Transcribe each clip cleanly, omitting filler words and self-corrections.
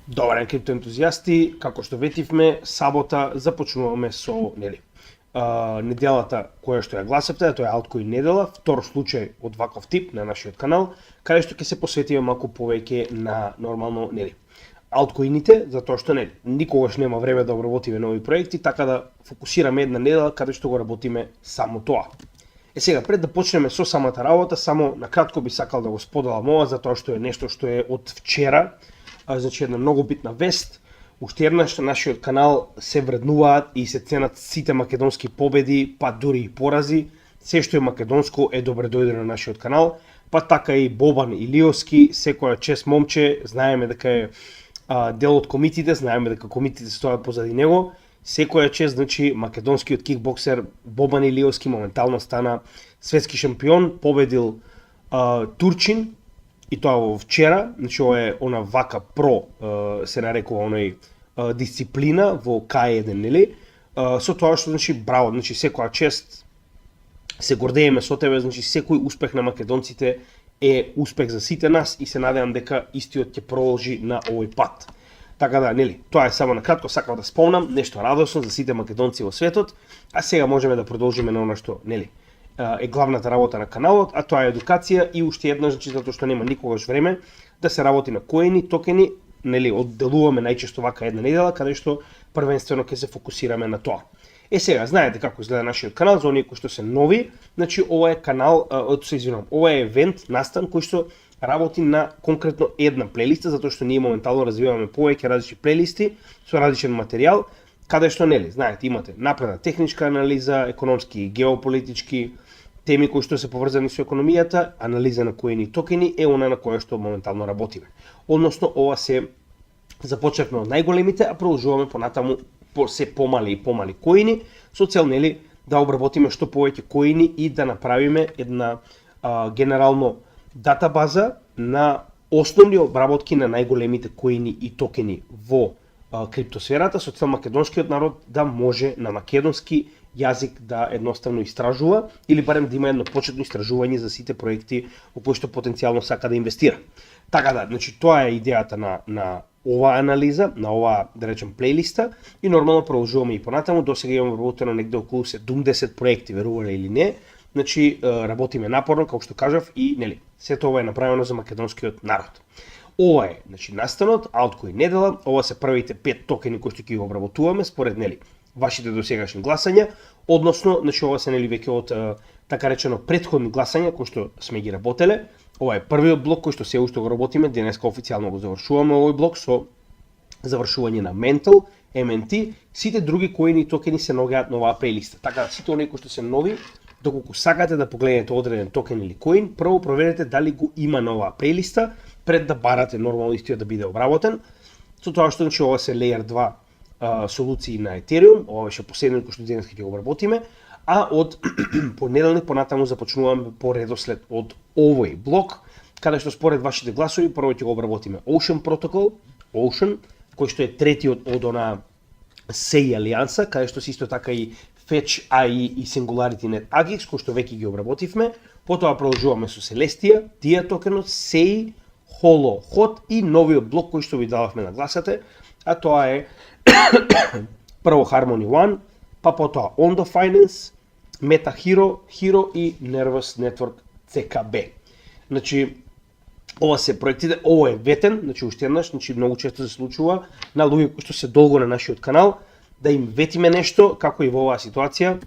Добар ден, криптоентузијасти, како што ветивме, сабота започнуваме со неделата која што ја гласавте, тоа е Altcoin недела, втор случај од ваков тип на нашиот канал, каде што ќе се посветиме малку повеќе на нормално алткоините, затоа што никогаш нема време да обработиме нови проекти, така да фокусираме една недела каде што го работиме само тоа. Сега, пред да почнеме со самата работа, само на кратко би сакал да го споделам ова, затоа што е нешто што е од вчера, значи една многу битна вест. Уште еднаш на нашиот канал се вреднуваат и се ценат сите македонски победи, па дури и порази. Се што е македонско е добре дојде на нашиот канал, па така и Бобан Илиовски, секоја чест момче, знаеме дека е дел од комитите, знаеме дека комитите стојат позади него. Секоја чест, значи, македонскиот кикбоксер Бобан Илиовски моментално стана светски шампион, победил Турчин, и тоа во вчера, значи ова е она вака про, се нарекува оној дисциплина во К1, нели? Со тоа што, значи, браво, значи секоја чест, се гордееме со тебе, значи секој успех на македонците е успех за сите нас и се надевам дека истиот ќе продолжи на овој пат. Така да, нели, тоа е само на кратко, сакам да спомнам нешто радосно за сите македонци во светот, а сега можеме да продолжиме на она што, нели, е главната работа на каналот, а тоа е едукација и уште еднаш, значи затоа што нема никогаш време да се работи на коини, токени, нели, одделуваме најчесто вака една недела каде што првенствено ќе се фокусираме на тоа. Сега, знаете како изгледа нашиот канал, за оние кои што се нови, значи ова е канал, ова е евент, настан кој што работи на конкретно една плейлиста, затоа што ние моментално развиваме повеќе различни плейлисти со различен материјал, каде што, нели, знаете, имате напредна техничка анализа, економски и геополитички теми кои што се поврзани со економијата, анализа на коини и токени е она на која што моментално работиме. Односно, ова се започнавме од најголемите, а продолжуваме понатаму по се помали и помали коини, со цел, нели, да обработиме што повеќе коини и да направиме една генерално датабаза на основни обработки на најголемите коини и токени во криптосферата, со цел македонскиот народ да може на македонски јазик да едноставно истражува или барем да има едно почетно истражување за сите проекти во кои што потенцијално сака да инвестира. Така да, значи тоа е идејата на оваа анализа, на оваа, да речем, плейлиста и нормално продолжуваме и понатаму. Досега имаме вработено негде околу 70 проекти, верувале или не. Значи работиме напорно, како што кажав, и нели, сето ова е направено за македонскиот народ. Ова е, значи, настанот, Altcoin недела, ова се првите 5 токени кои што ќе ги обработуваме според, нели, вашите досегашни гласања, односно, значи ова се, нели, веќе од така речено претходни гласања кои што сме ги работеле. Ова е првиот блок кој што се уште го работиме, денеска официјално го завршуваме овој блок со завршување на Mental, MNT, сите други коини и токени се наоѓаат на оваа плейлиста. Така, сите оние кои што се нови, доколку сакате да погледнете одреден токен или коин, прво проверете дали го има на оваа плейлиста пред да барате нормално истиот да биде обработен. Со тоа што, значи, ова се Layer 2 солуции на Ethereum, ова беше последниот кој што денеска ќе го обработиме, а од понеделник понатаму започнуваме по редослед од овој блок, каде што според вашите гласови прво ќе го обработиме Ocean Protocol, Ocean, кој што е третиот од она SEI алијанса, каде што се исто така и Fetch AI и Singularity Net AGIX, кој што веќе ги обработивме. Потоа продолжуваме со Celestia, DIA токенот, SEI, Holo, HOT и новиот блок кој што ви дававме на гласате, а тоа е прво Harmony One, па потоа Ondo Finance, Meta Hero, Hero и Nervous Network CKB. Значи, ова се проектите, ова е ветен, значи уште еднаш, значи многу често се случува на луѓе кои што се долго на нашиот канал, да им ветиме нешто, како и во оваа ситуација,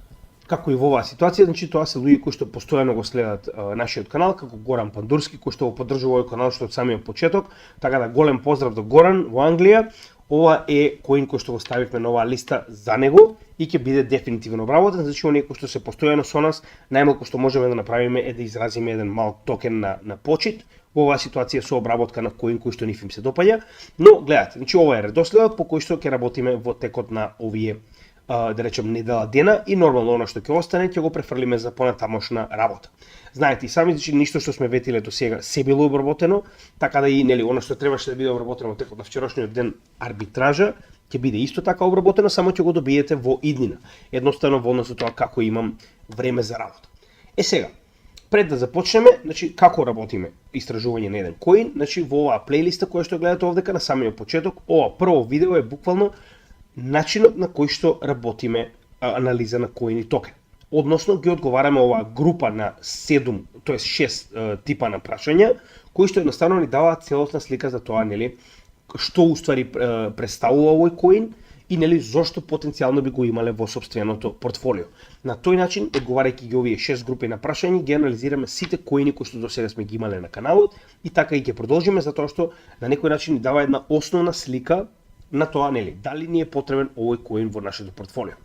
значи тоа се луѓе кои што постојано го следат нашиот канал, како Горан Пандурски, кој што го поддржува овој канал што од самиот почеток, така да голем поздрав до Горан во Англија. Ова е коин кој што го ставивме на оваа листа за него и ќе биде дефинитивно обработен, значи оние кои што се постојано со нас, најмалку што можеме да направиме е да изразиме еден мал токен на почит во оваа ситуација со обработка на коин кој што нив им се допаѓа. Но гледате, значи ова е редоследот по кој што ќе работиме во текот на овие да речем недела дена и нормално она што ќе остане ќе го префрлиме за понатамошна работа. Знаете и сами, значи ништо што сме ветиле до сега се било обработено, така да и, нели, она што требаше да биде обработено во текот на вчерашниот ден арбитража ќе биде исто така обработено, само ќе го добиете во иднина. Едноставно во однос со тоа како имам време за работа. Сега, Пред да започнеме, значи како работиме истражување на еден коин, значи во оваа плейлиста која што гледате овдека на самиот почеток, ова прво видео е буквално начинот на кој што работиме анализа на коин и токен. Односно ги одговараме оваа група на 7, тоест 6 типа на прашања, кои што едноставно ни даваат целосна слика за тоа, нели, што уствари представува овој коин и нели зошто потенцијално би го имале во сопственото портфолио. На тој начин, одговарајќи ги овие 6 групи на прашања, ги анализираме сите коини кои што досега сме ги имале на каналот и така и ќе продолжиме затоа што на некој начин ни дава една основна слика на тоа, нели, дали ни е потребен овој коин во нашето портфолио.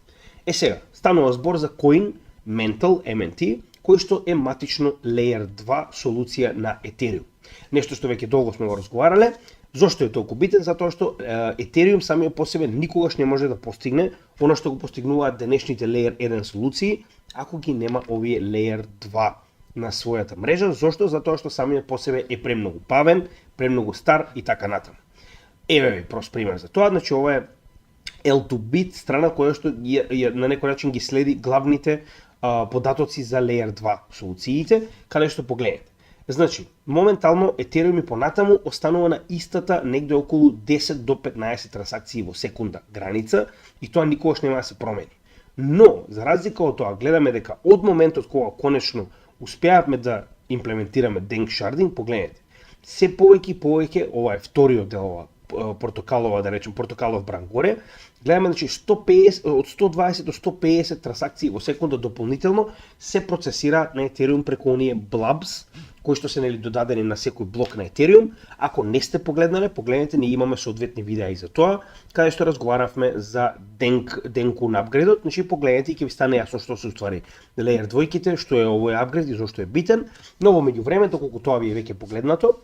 Сега, станува збор за коин Mental MNT, кој што е матично Layer 2 солуција на Ethereum. Нешто што веќе долго сме го разговарале. Зошто е толку битен? Затоа што Ethereum самиот по себе никогаш не може да постигне она што го постигнуваат денешните Layer 1 солуции, ако ги нема овие Layer 2 на својата мрежа. Зошто? Затоа што самиот по себе е премногу павен, премногу стар и така натаму. Еве ви прост пример за тоа, значи ова е L2Bit, страна која што на некој начин ги следи главните податоци за Layer 2 солуциите, каде што погледнете. Значи, моментално Ethereum и понатаму останува на истата негде околу 10 до 15 трансакции во секунда граница и тоа никогаш нема да се промени. Но, за разлика од тоа, гледаме дека од моментот кога конечно успеавме да имплементираме Dank Sharding, погледнете, се повеќе и повеќе, ова е вториот дел, ова портокалова, да речем, портокалов бран горе, гледаме, значи, 150, од 120 до 150 трансакции во секунда дополнително се процесираат на Ethereum преку оние blobs, кои што се нели додадени на секој блок на Ethereum. Ако не сте погледнале, погледнете, ние имаме соодветни видеа и за тоа, каде што разговаравме за Denkun апгрейдот, значи погледнете и ќе ви стане јасно што се уствари Layer 2-ките, што е овој апгрейд и зошто е битен, но во меѓувремето, колку тоа ви е веќе погледнато,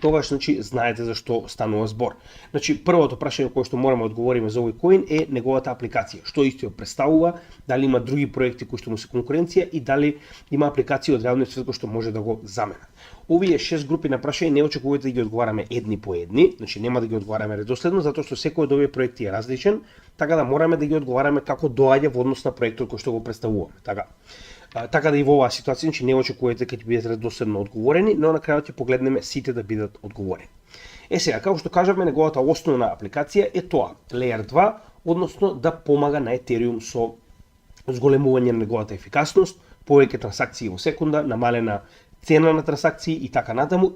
тогаш, значи, знаете за што станува збор. Значи, првото прашање кое што мораме да одговориме за овој коин е неговата апликација. Што истиот представува, дали има други проекти кои што му се конкуренција и дали има апликации од реалниот свет кои што може да го заменат. Овие 6 групи на прашања не очекувате да ги одговараме едни по едни, значи нема да ги одговараме редоследно, затоа што секој од овие проекти е различен, така да мораме да ги одговараме како доаѓа во однос на проектот кој што го представуваме. Така да и во оваа ситуација, значи не очекувате дека ќе бидат редоследно одговорени, но на крајот ќе погледнеме сите да бидат одговорени. Сега, како што кажавме, неговата основна апликација е тоа, Layer 2, односно да помага на Ethereum со зголемување на неговата ефикасност, повеќе трансакции во секунда, намалена цена на трансакции и така натаму,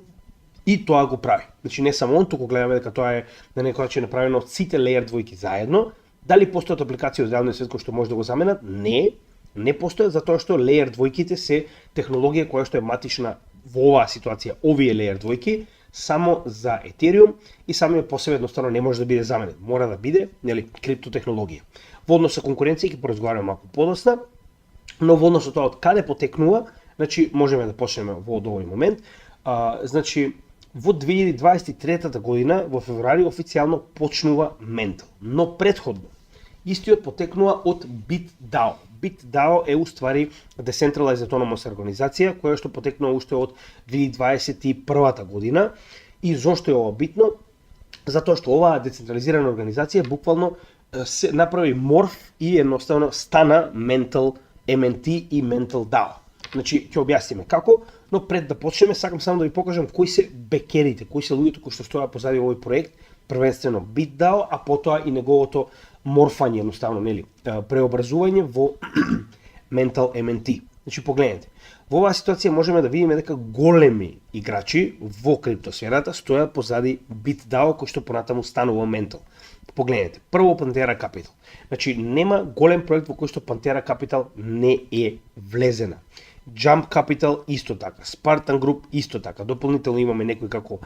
и тоа го прави. Значи не само он, туку гледаме дека тоа е на некој начин направено од сите Layer 2 заедно. Дали постојат апликации од реалниот свет кои што може да го заменат? Не постојат, затоа што Layer 2-ките се технологија која што е матична во оваа ситуација, овие Layer 2-ки, само за Ethereum и самиот по себе едноставно не може да биде заменет. Мора да биде, нели, криптотехнологија. Во однос со конкуренција ќе поразговараме малку подоцна, но во однос со тоа од каде потекнува, значи можеме да почнеме во овој момент. Значи во 2023 година во февруари официјално почнува Mental, но претходно истиот потекнува од BitDAO. BitDAO е уствари Decentralized Autonomous организација која што потекнува уште од 2021 година. И зошто е ова битно? Затоа што оваа децентрализирана организација буквално се направи морф и едноставно стана Mental MNT и Mental DAO. Значи ќе објасниме како, но пред да почнеме сакам само да ви покажам кои се бекерите, кои се луѓето кои што стојат позади овој проект, првенствено BitDAO, а потоа и неговото морфање, едноставно, нели, преобразување во Mental MNT. Значи погледнете, во оваа ситуација можеме да видиме дека големи играчи во криптосферата стојат позади BitDAO кој што понатаму станува Mental. Погледнете, прво Pantera Capital. Значи нема голем проект во кој што Pantera Capital не е влезена. Jump Capital исто така, Spartan Group исто така. Дополнително имаме некои како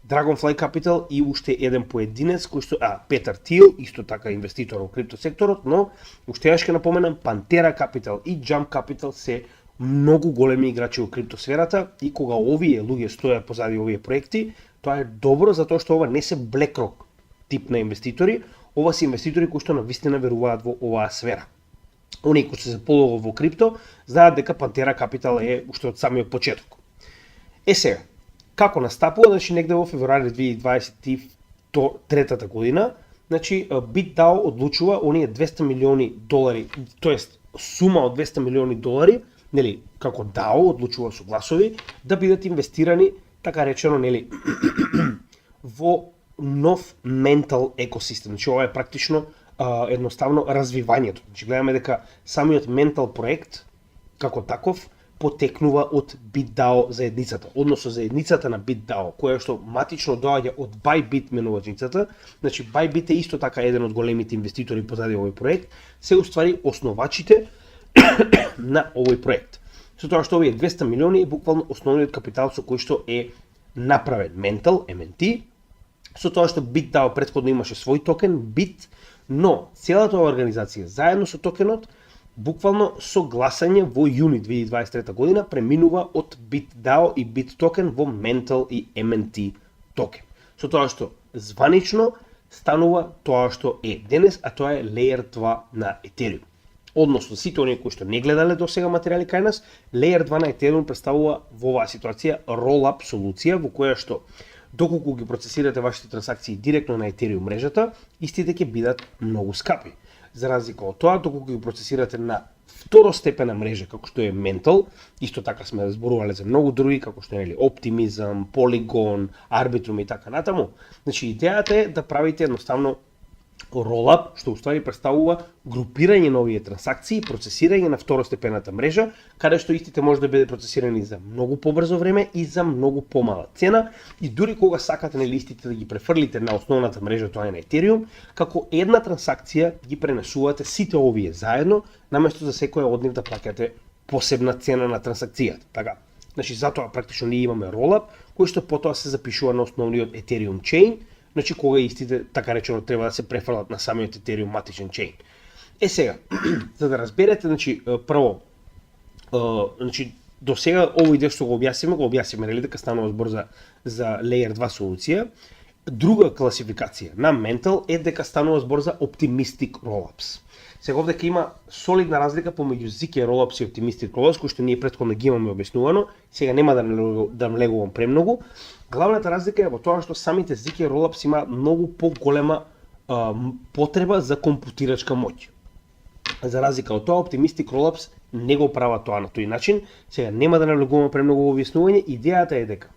Dragonfly Capital и уште еден поединец кој што Петар Тил, исто така инвеститор во криптосекторот, но уште јас ќе напоменам Pantera Capital и Jump Capital се многу големи играчи во криптосферата и кога овие луѓе стојат позади овие проекти, тоа е добро затоа што ова не се BlackRock тип на инвеститори, ова се инвеститори кои што навистина веруваат во оваа сфера. Оние кои се полого во крипто знаат дека Pantera Capital е уште од самиот почеток. Сега, како настапува, значи негде во февруари 2023 година, значи BitDAO одлучува оние $200 милиони, тоест сума од $200 милиони нели, како DAO одлучува со гласови, да бидат инвестирани, така речено, нели, во нов ментал екосистем. Значи, ова е практично едноставно развивањето. Значи, гледаме дека самиот ментал проект, како таков, потекнува од BitDAO заедницата, односно заедницата на BitDAO, која што матично доаѓа од Bybit менувачницата. Значи, Bybit е исто така еден од големите инвеститори позади овој проект, се уствари основачите на овој проект. Со тоа што овие 200 милиони е буквално основниот капитал со кој што е направен Mental, MNT, со тоа што BitDAO претходно имаше свој токен, BIT, но целата оваа организација заедно со токенот буквално со гласање во јуни 2023 година преминува од BitDAO и BitToken во Mental и MNT токен. Со тоа што званично станува тоа што е денес, а тоа е Layer 2 на Ethereum. Односно, сите оние кои што не гледале до сега материјали кај нас, Layer 2 на Ethereum представува во оваа ситуација roll-up солуција во која што доколку ги процесирате вашите трансакции директно на Ethereum мрежата, истите ќе бидат многу скапи. За разлика од тоа, доколку ги процесирате на второстепена мрежа, како што е Mental, исто така сме зборувале за многу други, како што е Optimism, Polygon, Arbitrum и така натаму. Значи, идејата е да правите едноставно roll-up, што уствари представува групирање на овие трансакции, процесирање на второстепената мрежа, каде што истите може да биде процесирани за многу побрзо време и за многу помала цена, и дури кога сакате на листите да ги префрлите на основната мрежа, тоа е на Ethereum, како една трансакција ги пренесувате сите овие заедно, наместо за секоја од нив да плаќате посебна цена на трансакцијата. Така. Значи, затоа практично ние имаме roll-up, кој што потоа се запишува на основниот Ethereum chain, значи кога истите, така речено, треба да се префрлат на самиот Ethereum матичен чейн. Сега, за да разберете, значи, прво, значи, до сега овој дел што го објасниме, нели дека станува збор за Layer 2 солуција. Друга класификација на Mental е дека станува збор за Optimistic Rollups. Сега овде има солидна разлика помеѓу ZK Rollups и Optimistic Rollups, кои што ние претходно ги имаме објаснувано, сега нема да влегувам премногу. Главната разлика е во тоа што самите ZK Rollups има многу поголема потреба за компутирачка моќ. За разлика од тоа, Optimistic Rollups не го прават тоа на тој начин. Сега нема да навлегуваме премногу во објаснување, идејата е дека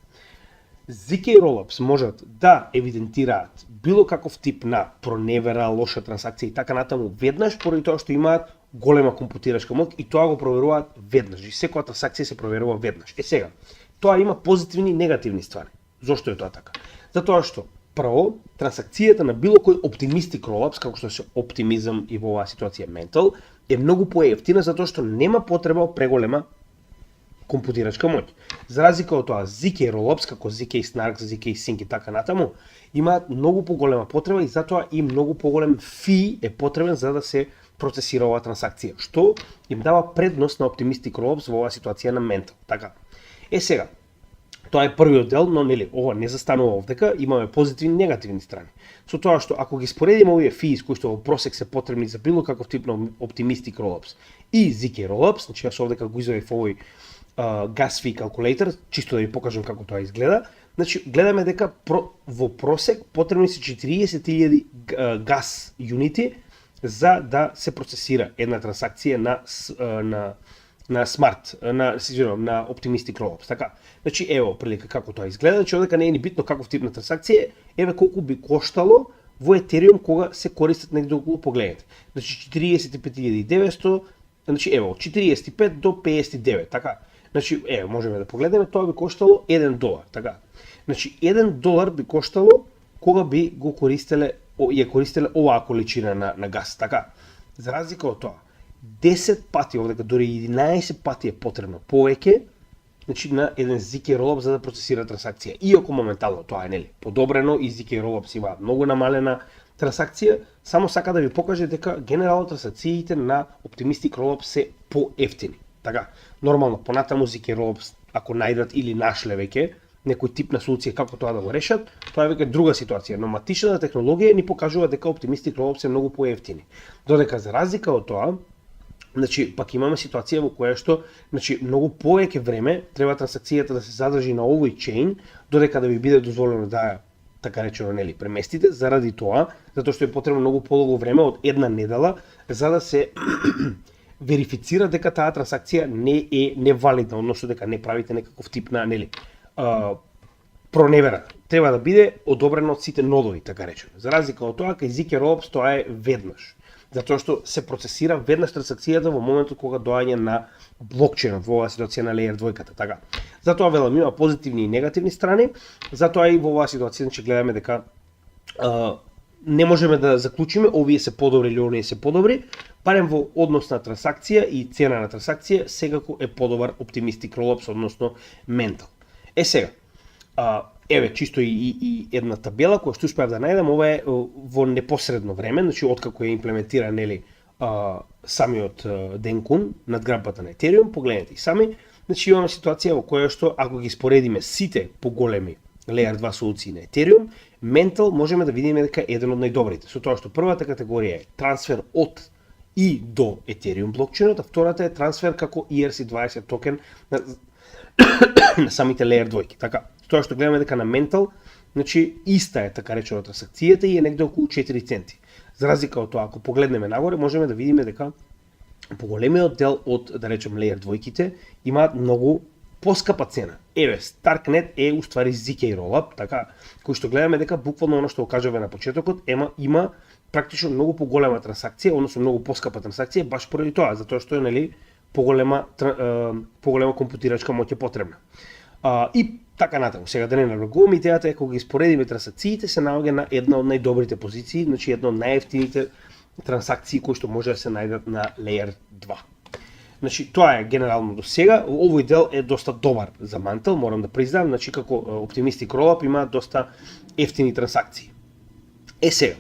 ZK Rollups можат да евидентираат било каков тип на проневера, лоша трансакција и така натаму веднаш, поради тоа што имаат голема компутирачка моќ и тоа го проверуваат веднаш. И секоја трансакција се проверува веднаш. Сега, тоа има позитивни и негативни ствари. Зошто е тоа така? Затоа што прво, трансакцијата на било кој Optimistic Rollups, како што се Optimism и во оваа ситуација Mental, е многу поевтина затоа што нема потреба од преголема компутирачка моќ. За разлика од тоа, ZK Rollups, како ZK Snarks, ZK Sync и така натаму, имаат многу поголема потреба и затоа и многу поголем фи е потребен за да се процесира оваа трансакција, што им дава предност на Optimistic Rollups во оваа ситуација на Mental. Така. Сега, тоа е првиот дел, но нели ова не застанува овдека, имаме позитивни и негативни страни. Со тоа што ако ги споредиме овие физ кои што во просек се потребни за било каков тип на Optimistic Rollups и ZK Rollups, значи јас овдека го извадив овој gas fee calculator, чисто да ви покажам како тоа изгледа. Значи, гледаме дека во просек потребни се 40.000 gas uniti за да се процесира една трансакција на смарт, на Optimistic Rollups, така. Значи, ево, прилика како тоа изгледа, значи одека не е ни битно каков тип на трансакција, еве колку би коштало во Ethereum кога се користат негде околу, погледнете. Значи 45.900, значи ево, 45 до 59, така. Значи, ево, можеме да погледнеме, тоа би коштало $1, така. Значи, $1 би коштало кога би го користеле оваа количина на газ, така. За разлика од тоа, 10 пати, овдека дори 11 пати е потребно повеќе, значи на еден ZK Rollup за да процесира трансакција. Иако моментално тоа е нели подобрено и ZK Rollups има многу намалена трансакција, само сака да ви покаже дека генерално трансакциите на Optimistic Rollup се поевтини. Така, нормално понатаму ZK Rollups ако најдат или нашле веќе некој тип на солуција како тоа да го решат, тоа е веќе друга ситуација, но матичната технологија ни покажува дека Optimistic Rollups е многу поевтини. Додека за разлика од тоа, значи пак имаме ситуација во која што, значи многу повеќе време треба трансакцијата да се задржи на овој чейн додека да ви биде дозволено да ја така речено нели преместите, заради тоа, затоа што е потребно многу подолго време од една недела за да се верифицира дека таа трансакција не е невалидна, односно дека не правите некаков тип на, нели, проневера. Треба да биде одобрено од сите нодови, така речено. За разлика од тоа, кај ZK Rollups тоа е веднаш. Затоа што се процесира веднаш трансакцијата во моментот кога доаѓа на блокчейнот, во оваа ситуација на Layer 2, така. Затоа велам има позитивни и негативни страни, затоа и во оваа ситуација значи гледаме дека не можеме да заклучиме овие се подобри или оние се подобри, барем во однос на трансакција и цена на трансакција секако е подобар Optimistic Rollups, односно Mental. Сега, еве чисто и една табела која што успеав да најдам, ова е во непосредно време, значи откако е имплементиран, нели, самиот Dencun надграббата на Ethereum, погледнете и сами, значи имаме ситуација во која што ако ги споредиме сите поголеми Layer 2 солуции на Ethereum, Mental можеме да видиме дека е еден од најдобрите, со тоа што првата категорија е трансфер од и до Ethereum блокчейнот, а втората е трансфер како ERC20 токен на, на самите Layer 2. Така, тоа што гледаме дека на Mental, значи иста е така речено трансакцијата и е негде околу 4 центи. За разлика од тоа, ако погледнеме нагоре, можеме да видиме дека поголемиот дел од, да речем, Layer 2-ките имаат многу поскапа цена. Еве, Starknet е уствари ZK Rollup, така, кој што гледаме дека буквално оно што го кажуваме на почетокот, има практично многу поголема трансакција, односно многу поскапа трансакција, баш поради тоа, затоа што е, нели, поголема компутирачка моќ е потребна. И така натаму. Сега да не навлегуваме, идејата е кога ги споредиме трансакциите се наоѓа на една од најдобрите позиции, значи една од најевтините трансакции кои што може да се најдат на Layer 2. Значи тоа е генерално до сега. Овој дел е доста добар за Mantle, морам да признам, значи како Optimistic Rollup има доста ефтини трансакции. Сега,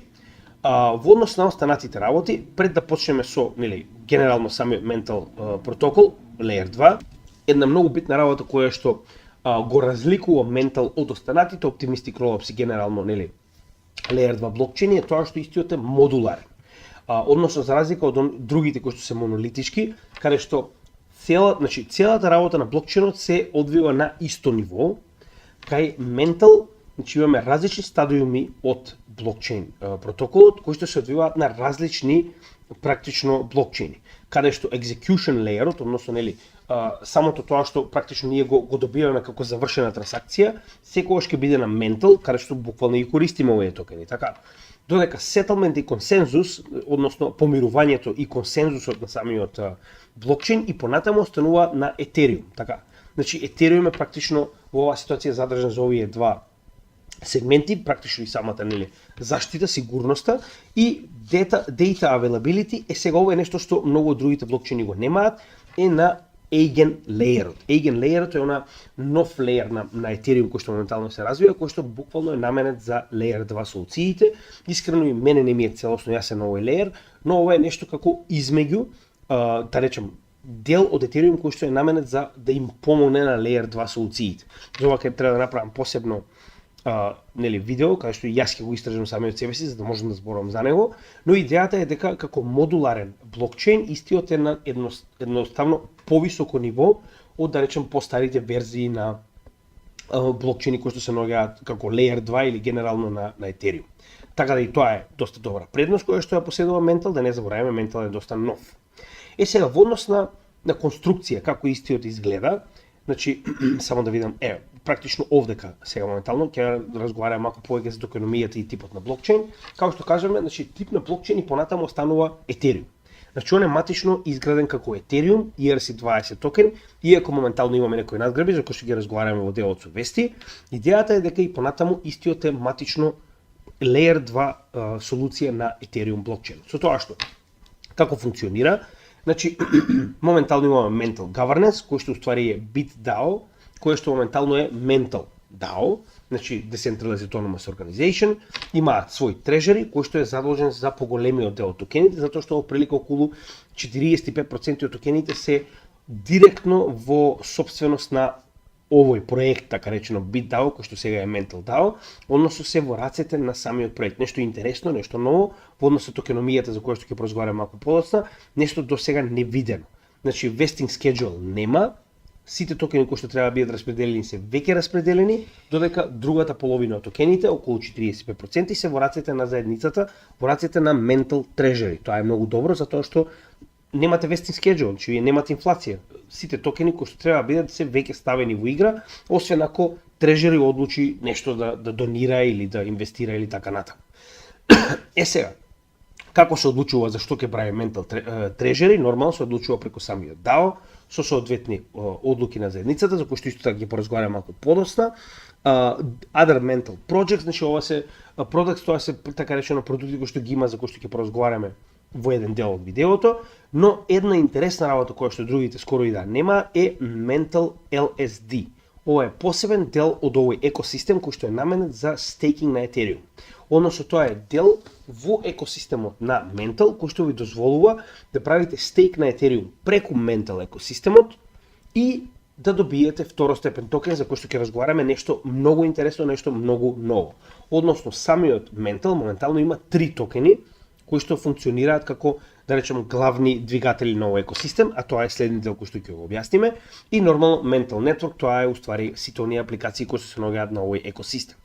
во однос на останатите работи, пред да почнеме со, нели, генерално самиот Mental протокол Layer 2, една многу битна работа која што го разликува Mental од останатите Optimistic Rollups и генерално, нели, Layer 2 блокчейн е тоа што истиот е модуларен. Односно за разлика од другите кои што се монолитички, каде што целата работа на блокчейнот се одвива на исто ниво, кај Mental, значи имаме различни стадиуми од блокчейн протоколот кои што се одвиваат на различни практично блокчейни, каде што execution layer-от, односно, нели, самото тоа што практично ние го добиваме како завршена трансакција, секогаш ќе биде на Mental, каде што буквално ги користиме овие токени, така. Додека settlement и консензус, односно помирувањето и консензусот на самиот блокчейн и понатаму останува на Ethereum, така. Значи Ethereum е практично во оваа ситуација задржан за овие два сегменти, практично и самата, нели, заштита, сигурноста и data availability е сега ова е нешто што многу од другите блокчейни го немаат, е на Eigen Layer-от. Eigen Layer-от е она нов леер на Ethereum кој што моментално се развива, кој што буквално е наменет за Layer 2 солуциите. Искрено и мене не ми е целосно јасен овој леер, но ова е нешто како измеѓу, да речем, дел од Ethereum кој што е наменет за да им помогне на Layer 2 солуциите. За ова ќе треба да направам посебно нели, видео, каде што и јас ќе го истражам самиот себе си, за да можам да зборувам за него, но идејата е дека како модуларен блокчейн истиот е на едноставно повисоко ниво од, да речем, постарите верзии на блокчейни кои што се наоѓаат како Layer 2 или генерално на Ethereum. Така да и тоа е доста добра предност која што ја поседува Mental, да не забораваме, Mental е доста нов. Сега во однос на конструкција како истиот изгледа, значи само да видам, практично овдека сега моментално ќе разговараме малку повеќе за токеномијата и типот на блокчейн. Како што кажеме, значи тип на блокчейн и понатаму останува Ethereum. Значи он е матично изграден како Ethereum ERC20 токен, иако моментално имаме некои надграби за кои што ги разговараме во делот со вести. Идејата е дека и понатаму истиот е матично Layer 2 солуција на Ethereum блокчейн. Со тоа што како функционира, значи моментално имаме Mental Governance, кој што уствари е BitDAO, кој што моментално е Mental DAO, значи Decentralized Autonomous Organization, има свој трежери кој што е задолжен за поголемиот дел од токените, затоа што оприлика околу 45% од токените се директно во сопственост на овој проект, така речено BitDAO, кој што сега е Mental DAO, односно се во рацете на самиот проект. Нешто интересно, нешто ново, во однос со токеномијата за која што ќе поразговараме малку подоцна, нешто до сега невидено. Значи vesting schedule нема, сите токени кои што треба да бидат распределени се веќе распределени, додека другата половина од токените, околу 45%, се во рацете на заедницата, во рацете на Mental Treasury. Тоа е многу добро затоа што немате vesting schedule, значи вие немате инфлација. Сите токени кои што треба да бидат се веќе ставени во игра, освен ако трежери одлучи нешто да донира или да инвестира или така натаму. Сега, како се одлучува за што ќе прави Mental Treasury? Нормално се одлучува преку самиот DAO, со соодветни одлуки на заедницата, за кои што исто така ги поразговараме малку подоцна. Other Mental Projects, значи ова се products, тоа се така речено продукти кои што ги има, за кои што ќе поразговараме во еден дел од видеото, но една интересна работа која што другите скоро и да нема е Mental LSD. Ова е посебен дел од овој екосистем кој што е наменет за стейкинг на Ethereum. Односно тоа е дел во екосистемот на Mental кој што ви дозволува да правите стейк на Ethereum преку Mental екосистемот и да добиете второстепен токен за кој што ќе разговараме нешто многу интересно, нешто многу ново. Односно самиот Mental моментално има 3 токени кои што функционираат како, да речеме, главни двигатели на овој екосистем, а тоа е следниот дел кој што ќе го објасниме, и нормално Mental Network, тоа е уствари сите оние апликации кои што се наоѓаат на овој екосистем.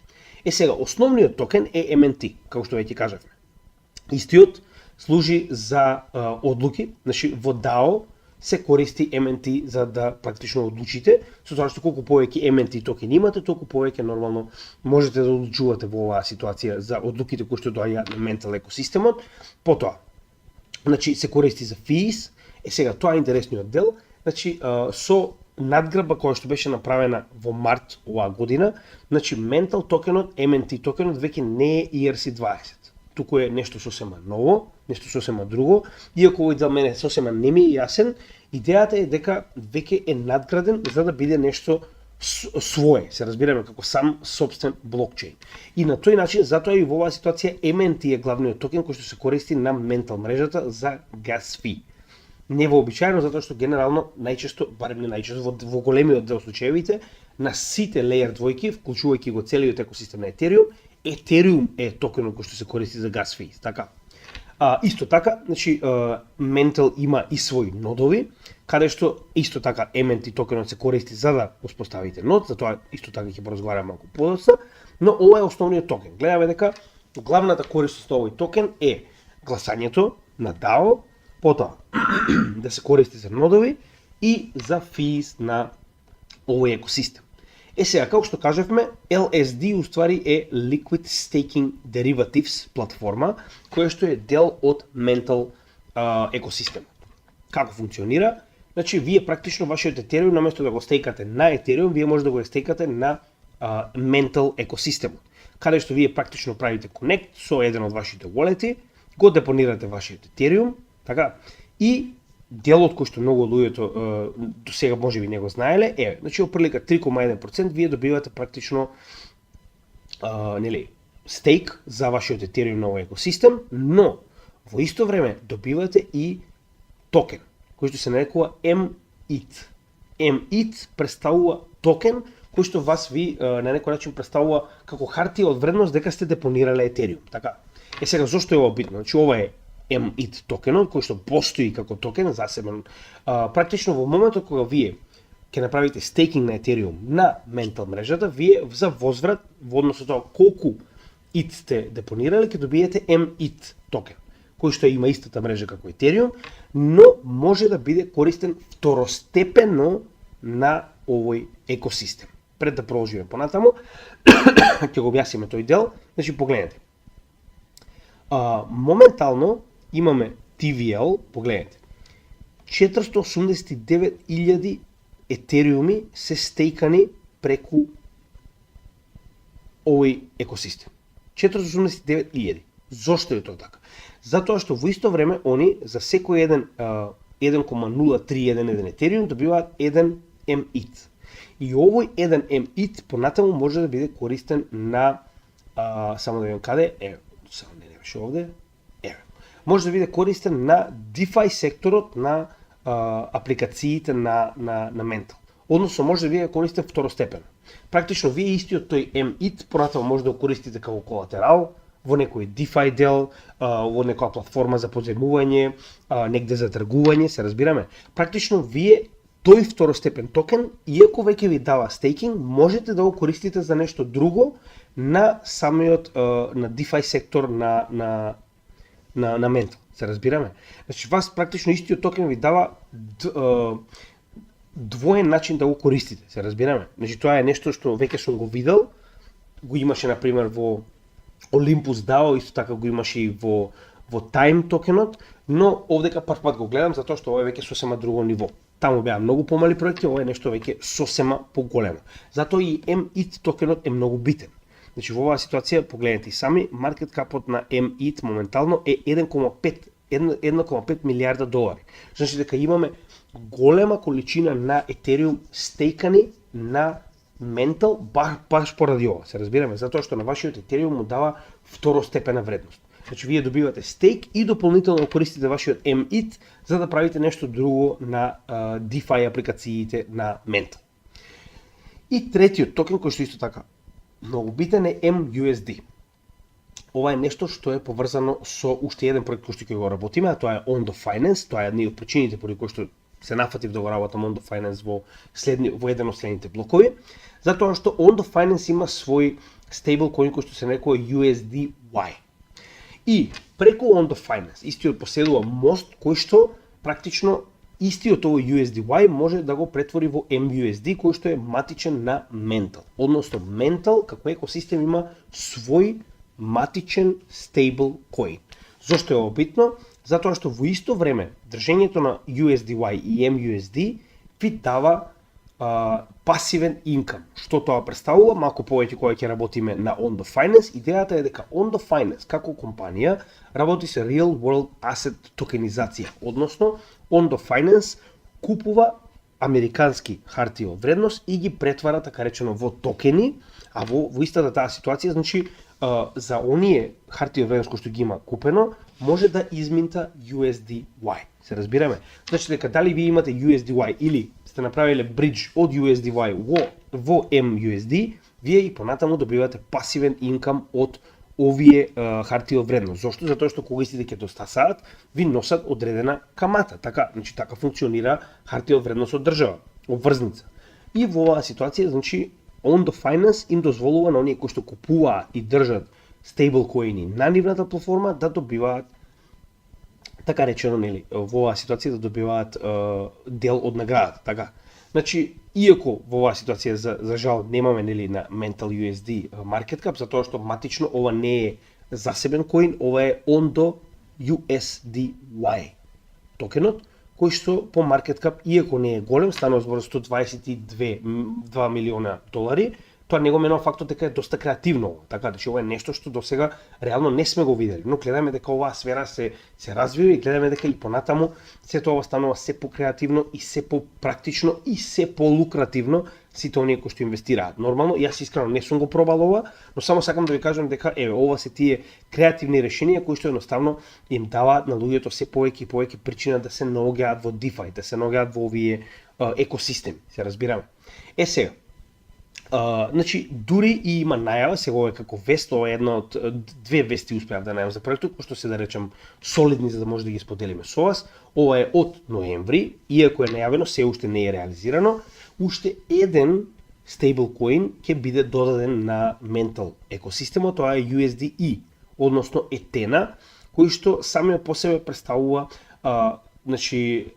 Сега, основниот токен е MNT, како што веќе кажавме. Истиот служи за одлуки, значи во DAO се користи MNT за да практично одлучите, со тоа што колку повеќе MNT токени имате, толку повеќе нормално можете да одлучувате во оваа ситуација за одлуките кои што доаѓаат на Mental екосистемот. Потоа, значи се користи за fees. Сега тоа е интересниот дел, значи со надграбба која што беше направена во март оваа година, значи Mental токенот, MNT токенот веќе не е ERC20. Туку е нешто сосема ново, нешто сосема друго, иако овој дел мене сосема не ми е јасен, идејата е дека веќе е надграден за да биде нешто свое, се разбираме како сам собствен блокчейн. И на тој начин, затоа и во оваа ситуација MNT е главниот токен кој што се користи на Mental мрежата за gas fee. Невообичаено затоа што генерално најчесто, барем не најчесто, во големиот дел случаевите, на сите layer двојки, вклучувајќи го целиот екосистем на Ethereum е токенот кој што се користи за gas fee, така. Исто така, значи Mental има и своји нодови, каде што исто така MNT токенот се користи за да успоставите нод, затоа исто така ќе поразговараме малку подоцна, но ова е основниот токен. Гледаме дека главната корист од овој токен е гласањето на DAO, потоа да се користи за нодови и за fees на овој екосистем. Сега, како што кажавме, LSD уствари е Liquid Staking Derivatives платформа, која што е дел од Mental екосистем. Како функционира? Значи, вие практично вашиот Ethereum, наместо да го стейкате на Ethereum, вие може да го стейкате на Mental екосистемот, каде што вие практично правите connect со еден од вашите wallet-и, го депонирате вашиот Ethereum, така, и делот кој што многу луѓето до сега можеби не го знаеле е, значи опрлика 3,1% вие добивате практично стейк за вашиот Ethereum на овој екосистем, но во исто време добивате и токен кој што се нарекува METH. METH представува токен кој што вас ви на некој начин представува како хартија од вредност дека сте депонирале Ethereum, така. Сега зошто е ова битно? Значи ова е METH токенот, кој што постои како токен засебен. Практично во моментот кога вие ќе направите стейкинг на Ethereum на Mental мрежата, вие за возврат во однос на тоа колку ETH сте депонирале, ќе добиете METH токен, кој што има истата мрежа како Ethereum, но може да биде користен второстепено на овој екосистем. Пред да продолжиме понатаму, ќе го објасниме тој дел, значи погледнете. Моментално имаме TVL, погледнете, 489.000 етериуми се стейкани преку овој екосистем. 489.000. Зошто е тоа така? Затоа што во исто време они за секој еден 1,0311 етериум добиваат еден METH. И овој еден METH понатаму може да биде користен на само да видам каде, само не беше овде. Може да биде користен на DeFi секторот на апликациите на Mental. Односно може да биде користен второстепено. Практично вие истиот тој METH понатаму може да го користите како колатерал во некој DeFi дел, во некоја платформа за позајмување, негде за тргување, се разбираме. Практично вие тој второстепен токен, иако веќе ви дава стейкинг, можете да го користите за нешто друго на самиот на DeFi сектор на на Mental. Се разбираме? Значи вас практично истиот токен ви дава двоен начин да го користите. Се разбираме? Значи тоа е нешто што веќе сум го видел, го имаше на пример во Olympus DAO, исто така го имаше и во Time токенот, но овдека прв пат го гледам затоа што ова е веќе сосема друго ниво. Таму беа многу помали проекти, ова е нешто веќе сосема поголемо. Затоа и MEAT токенот е многу битен. Значи во оваа ситуација погледнете и сами, маркет капот на MEAT моментално е 1,5 милиарда долари. Значи дека имаме голема количина на Ethereum стейкани на Mental баш поради ова. Се разбираме, затоа што на вашиот Ethereum му дава второстепена вредност. Значи вие добивате стейк и дополнително користите вашиот MEAT за да правите нешто друго на DeFi апликациите на Mental. И третиот токен кој што исто така многу битен е MUSD. Ова е нешто што е поврзано со уште еден проект кој што го работиме, а тоа е Ondo Finance. Тоа е една од причините поради кои што се нафатив да го работам Ondo Finance во еден од следните блокови, затоа што Ondo Finance има свој стейблкоин кој што се нарекува USDY. И преку Ondo Finance истиот поседува мост кој што практично истиот овој USDY може да го претвори во MUSD кој што е матичен на Mental. Односно Mental како екосистем има свој матичен стейблкоин. Зошто е ова битно? Затоа што во исто време држењето на USDY и MUSD ви дава пасивен инкам. Што тоа представува? Малку повеќе кога ќе работиме на Ondo Finance. Идејата е дека Ondo Finance како компанија работи со Real World Asset токенизација. Односно, Ondo Finance купува американски хартии од вредност и ги претвара така речено во токени, а во истата таа ситуација, значи за оние хартии од вредност кои што ги има купено, може да изминта USDY. Се разбираме? Значи дека дали вие имате USDY или сте направиле бридж од USDY во MUSD, вие и понатаму добивате пасивен инкам од овие хартии од вредност. Зошто? Затоа што кога истите ќе достасаат, ви носат одредена камата. Така, значи така функционира хартија од вредност од држава, обврзница. И во оваа ситуација, значи Ondo Finance им дозволува на оние кои што купуваат и држат стейблкоини на нивната платформа да добиваат така речено, нели, во оваа ситуација да добиваат дел од наградата, така. Значи, иако во оваа ситуација за жал немаме нели на Mental USD market cap, затоа што матично ова не е засебен коин, ова е Ondo USDY токенот, кој што по market cap, иако не е голем, станува збор за 122 милиона долари, тоа не го менува фактот дека е доста креативно, така да ова е нешто што досега реално не сме го видели, но гледаме дека оваа сфера се развива и гледаме дека и понатаму сето ова станува се покреативно и се попрактично и се полукративно сите оние кои што инвестираат. Нормално, јас искрено не сум го пробал ова, но само сакам да ви кажам дека ова се тие креативни решенија кои што едноставно им даваат на луѓето се повеќе и повеќе причина да се наоѓаат во DeFi, да се наоѓаат во овие екосистеми, се разбираме. Сега, значи, дури и има најава, сега ова е како вест, ова е една од две вести успеав да најавам за проектот, кои што се да речем солидни за да може да ги споделиме со вас. Ова е од ноември, иако е најавено, се уште не е реализирано, уште еден стейблкоин ќе биде додаден на Mental екосистемот, тоа е USDE, односно Ethena, кој што самиот по себе представува, значи,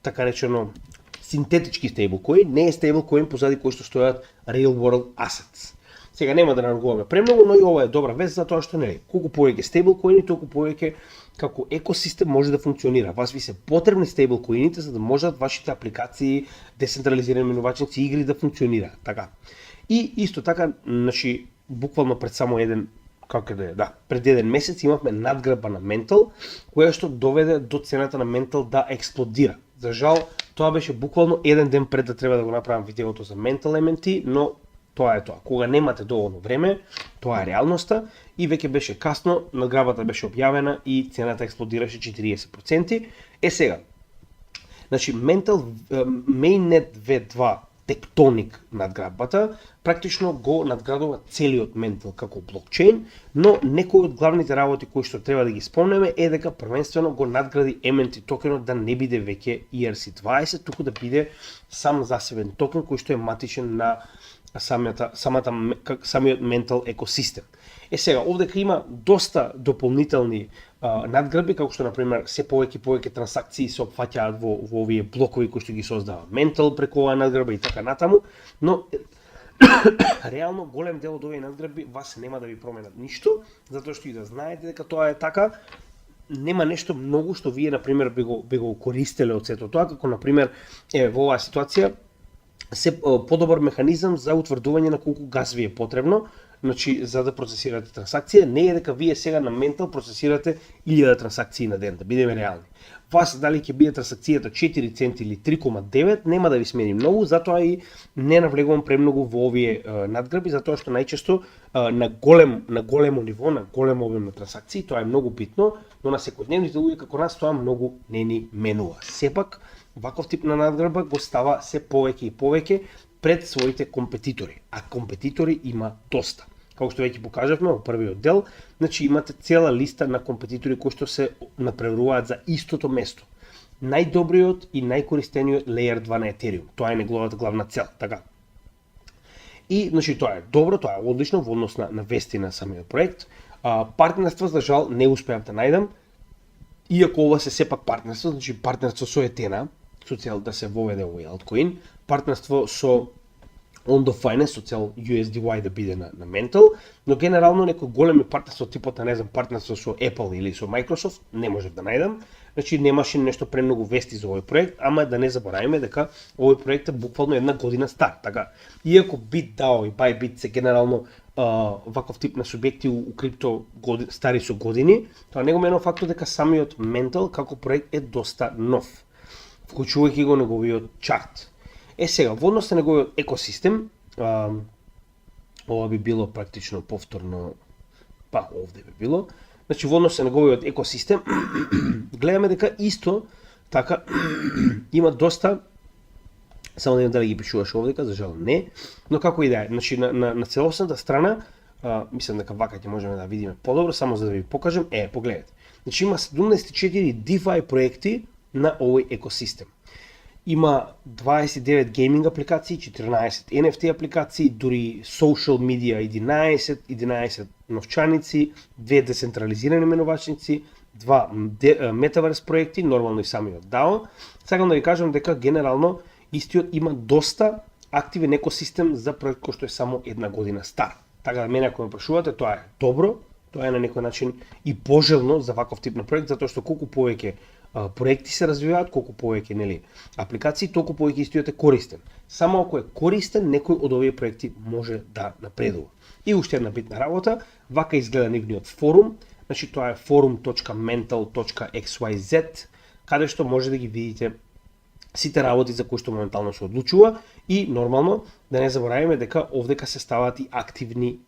така речено, синтетички стейблкоин, не е стейблкоин позади кој што стојат Real World Assets. Сега нема да наргуваме премногу, но и ова е добра вест затоа што нели, колку повеќе стейблкоини, толку повеќе како екосистем може да функционира. Вас ви се потребни стейблкоините за да можат вашите апликации, децентрализирани минувачници игри да функционираат, така. И исто така, значи, буквално пред само пред еден месец имавме надграбба на Mental, која што доведе до цената на Mental да експлодира. За жал, тоа беше буквално еден ден пред да треба да го направам видеото за Mental MNT, но тоа е тоа. Кога немате доволно време, тоа е реалноста и веќе беше касно, надграбата беше објавена и цената експлодираше 40%. Сега, значи Mental Mainnet V2 Tectonic надграбата практично го надградува целиот Mental како блокчейн, но некои од главните работи кои што треба да ги спомнеме е дека првенствено го надгради MNT токенот да не биде веќе ERC20, туку да биде сам засебен токен кој што е матичен на самиот ментал екосистем. Сега, овдека има доста дополнителни надграби, како што, например, се повеќе трансакции се опфаќаат во овие блокови кои што ги создава ментал преку оваа надграба и така натаму, но реално голем дел од овие надграби вас нема да ви променат ништо, затоа што и да знаете дека тоа е така, нема нешто многу што вие, например, би го користеле од сето тоа, како, например, во оваа ситуација, се подобар механизам за утврдување на колку газ ви е потребно, значи за да процесирате трансакција, не е дека вие сега на ментал процесирате 1000 трансакции на ден, да бидеме реални. Вас дали ќе биде трансакцијата 4 центи или 3,9, нема да ви смени многу, затоа и не навлегувам премногу во овие надграби, затоа што најчесто на големо ниво, на голем обем на трансакции, тоа е многу битно, но на секојдневните луѓе како нас тоа многу не ни менува. Сепак, ваков тип на надграба го става се повеќе и повеќе пред своите компетитори, а компетитори има доста. Како што веќе покажавме во првиот дел, значи имате цела листа на компетитори кои што се напреваруваат за истото место. Најдобриот и најкористениот Layer 2 на Ethereum, тоа е неговата главна цел, така. И значи тоа е добро, тоа е одлично во однос на вести на самиот проект. Партнерства за жал не успеав да најдам, иако ова се сепак партнерство, значи партнерство со Ethena, со цел да се воведе овој алткоин, партнерство со Ondo Finance со цел USDY да биде на Mental, но генерално некои големи партнерство типот на, не знам, партнерство со Apple или со Microsoft не можев да најдам. Значи немаше нешто премногу вести за овој проект, ама да не забораваме дека овој проект е буквално 1 година стар, така. Иако BitDAO и Bybit се генерално ваков тип на субјекти у крипто стари со години, тоа не го менува фактот дека самиот Mental како проект е доста нов, вклучувајќи го неговиот чарт. Сега, во однос на неговиот екосистем, ова би било практично повторно, овде би било, значи во однос на неговиот екосистем, гледаме дека исто така има доста, само да видам дали ги пишуваш овдека, за жал не, но како и да е, значи на целосната страна, мислам дека вака ќе можеме да видиме подобро, само за да ви покажем, погледнете. Значи има 74 DeFi проекти на овој екосистем. Има 29 гейминг апликации, 14 NFT апликации, дури social media 11 новчаници, 2 децентрализирани менувачници, 2 метаверс проекти, нормално и самиот DAO. Сакам да ви кажам дека генерално истиот има доста активен екосистем за проект кој што е само 1 година стар. Така да мене ако ме прашувате, тоа е добро, тоа е на некој начин и пожелно за ваков тип на проект, затоа што колку повеќе проекти се развиваат, колку повеќе апликации, толку повеќе истиот е користен. Само ако е користен, некој од овие проекти може да напредува. И уште една битна работа, вака изгледа нивниот форум, значи тоа е forum.mental.xyz, каде што може да ги видите сите работи за кои што моментално се одлучува и нормално да не забораваме дека овдека се ставаат и активни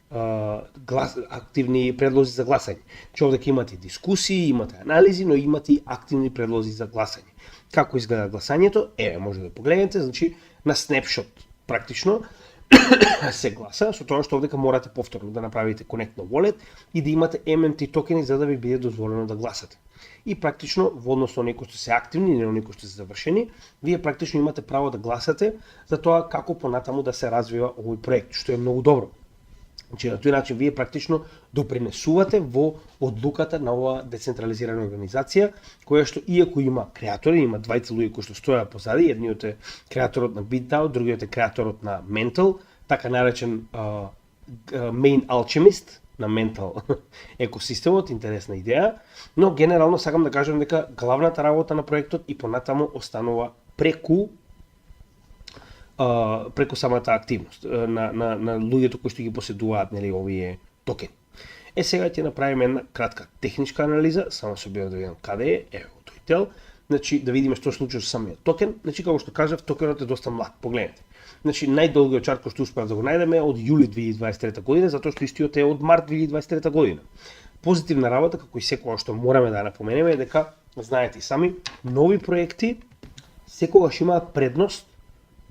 предлози за гласање. Че овдека имате дискусии, имате анализи, но имате и активни предлози за гласање. Како изгледа гласањето? Може да погледнете, значи на снапшот практично се гласа, со тоа што овдека морате повторно да направите Connect на Wallet и да имате MMT токени за да ви биде дозволено да гласате. И практично, во однос на некои што се активни, не на некои што се завршени, вие практично имате право да гласате за тоа како понатаму да се развива овој проект, што е многу добро. Значи, на тој начин вие практично допринесувате во одлуката на оваа децентрализирана организација, која што иако има креатори, има двајца луѓе кои што стојат позади, едниот е креаторот на BitDAO, другиот е креаторот на Mental, така наречен Main Alchemist на Mental екосистемот, интересна идеја, но генерално сакам да кажам дека главната работа на проектот и понатаму останува преку самата активност на луѓето кои што ги поседуваат овие токени. Сега ќе направиме една кратка техничка анализа, само се обидам да видам каде е, во тој дел, значи да видиме што се случува со самиот токен. Значи како што кажав, токенот е доста млад, погледнете. Значи најдолгиот чарт кој што успеав да го најдеме е од јули 2023 година, затоа што истиот е од март 2023 година. Позитивна работа, како и секогаш што мораме да напоменеме, е дека, знаете и сами, нови проекти секогаш имаат предност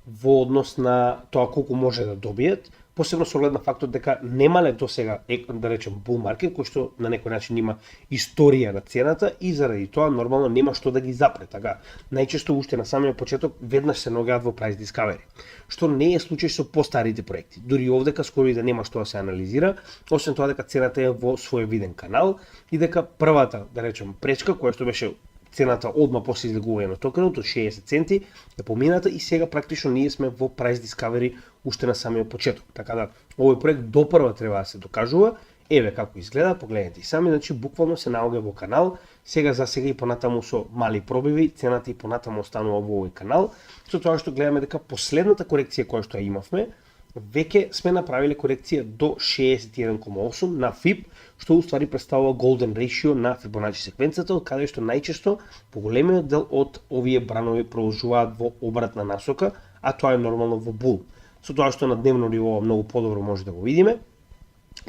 во однос на тоа колку може да добијат, посебно со оглед на фактот дека немале до сега, да речем, bull market, кој што на некој начин има историја на цената и заради тоа нормално нема што да ги запре, така. Најчесто уште на самиот почеток веднаш се наоѓаат во price discovery, што не е случај со постарите проекти. Дури овдека скоро и да нема што да се анализира, освен тоа дека цената е во свој виден канал и дека првата, да речем, пречка која што беше цената одма после излегување на токенот од 60 центи е помината и сега практично ние сме во price discovery уште на самиот почеток. Така да овој проект допрва треба да се докажува. Еве како изгледа, погледнете и сами, значи буквално се наоѓа во канал. Сега за сега и понатаму со мали пробиви, цената и понатаму останува во овој канал. Со тоа што гледаме дека последната корекција која што ја имавме, веќе сме направиле корекција до 61,8 на FIB, што уствари представува golden ratio на Fibonacci секвенцата, од каде што најчесто поголемиот дел од овие бранови продолжуваат во обратна насока, а тоа е нормално во bull. Со тоа што на дневно ниво многу подобро може да го видиме.